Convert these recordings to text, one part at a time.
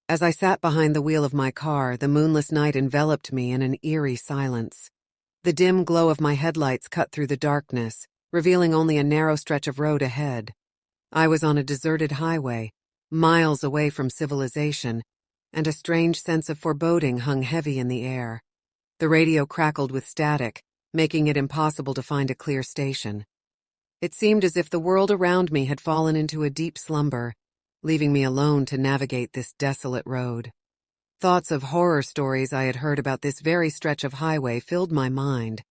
As I sat behind the wheel of my car, the moonless night enveloped me in an eerie silence. The dim glow of my headlights cut through the darkness, revealing only a narrow stretch of road ahead. I was on a deserted highway, miles away from civilization, and a strange sense of foreboding hung heavy in the air. The radio crackled with static, making it impossible to find a clear station. It seemed as if the world around me had fallen into a deep slumber, leaving me alone to navigate this desolate road. Thoughts of horror stories I had heard about this very stretch of highway filled my mind,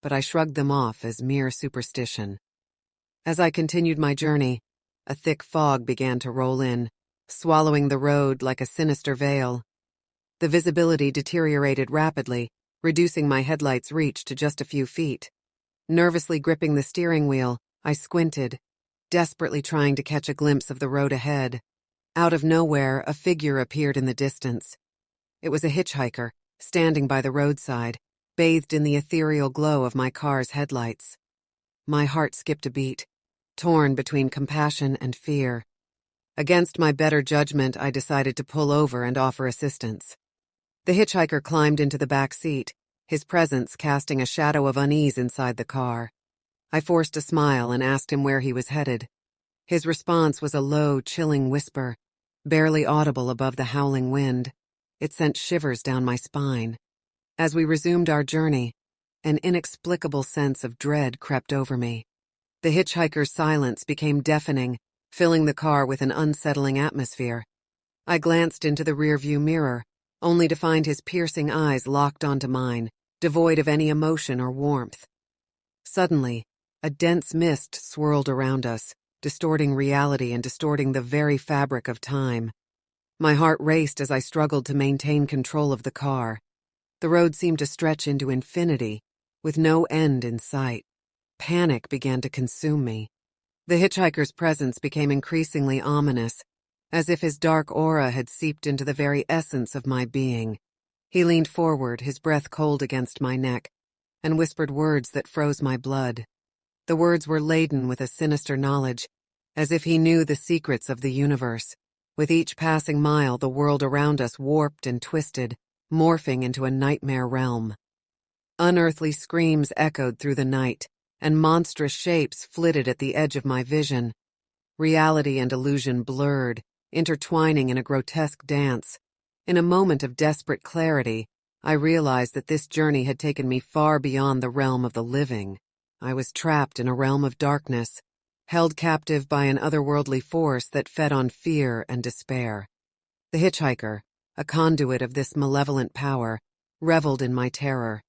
but I shrugged them off as mere superstition. As I continued my journey, a thick fog began to roll in, swallowing the road like a sinister veil. The visibility deteriorated rapidly, reducing my headlights' reach to just a few feet. Nervously gripping the steering wheel, I squinted, desperately trying to catch a glimpse of the road ahead. Out of nowhere, a figure appeared in the distance. It was a hitchhiker, standing by the roadside, bathed in the ethereal glow of my car's headlights. My heart skipped a beat, torn between compassion and fear. Against my better judgment, I decided to pull over and offer assistance. The hitchhiker climbed into the back seat, his presence casting a shadow of unease inside the car. I forced a smile and asked him where he was headed. His response was a low, chilling whisper, barely audible above the howling wind. It sent shivers down my spine. As we resumed our journey, an inexplicable sense of dread crept over me. The hitchhiker's silence became deafening, filling the car with an unsettling atmosphere. I glanced into the rearview mirror, only to find his piercing eyes locked onto mine, devoid of any emotion or warmth. Suddenly, a dense mist swirled around us, distorting reality and distorting the very fabric of time. My heart raced as I struggled to maintain control of the car. The road seemed to stretch into infinity, with no end in sight. Panic began to consume me. The hitchhiker's presence became increasingly ominous, as if his dark aura had seeped into the very essence of my being. He leaned forward, his breath cold against my neck, and whispered words that froze my blood. The words were laden with a sinister knowledge, as if he knew the secrets of the universe. With each passing mile, the world around us warped and twisted, morphing into a nightmare realm. Unearthly screams echoed through the night, and monstrous shapes flitted at the edge of my vision. Reality and illusion blurred, intertwining in a grotesque dance. In a moment of desperate clarity, I realized that this journey had taken me far beyond the realm of the living. I was trapped in a realm of darkness, held captive by an otherworldly force that fed on fear and despair. The hitchhiker, a conduit of this malevolent power, reveled in my terror.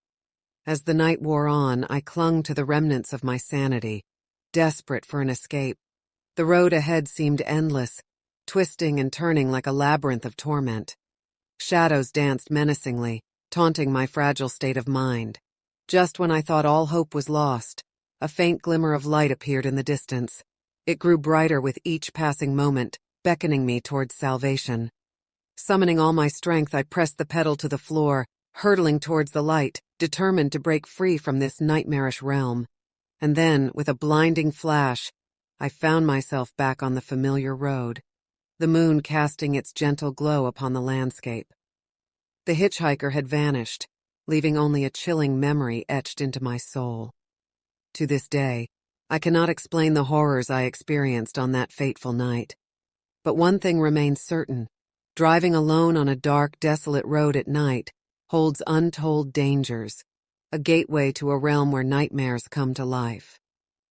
As the night wore on, I clung to the remnants of my sanity, desperate for an escape. The road ahead seemed endless, twisting and turning like a labyrinth of torment. Shadows danced menacingly, taunting my fragile state of mind. Just when I thought all hope was lost, a faint glimmer of light appeared in the distance. It grew brighter with each passing moment, beckoning me towards salvation. Summoning all my strength, I pressed the pedal to the floor, hurtling towards the light, determined to break free from this nightmarish realm. And then, with a blinding flash, I found myself back on the familiar road, the moon casting its gentle glow upon the landscape. The hitchhiker had vanished, leaving only a chilling memory etched into my soul. To this day, I cannot explain the horrors I experienced on that fateful night. But one thing remains certain: driving alone on a dark, desolate road at night holds untold dangers, a gateway to a realm where nightmares come to life.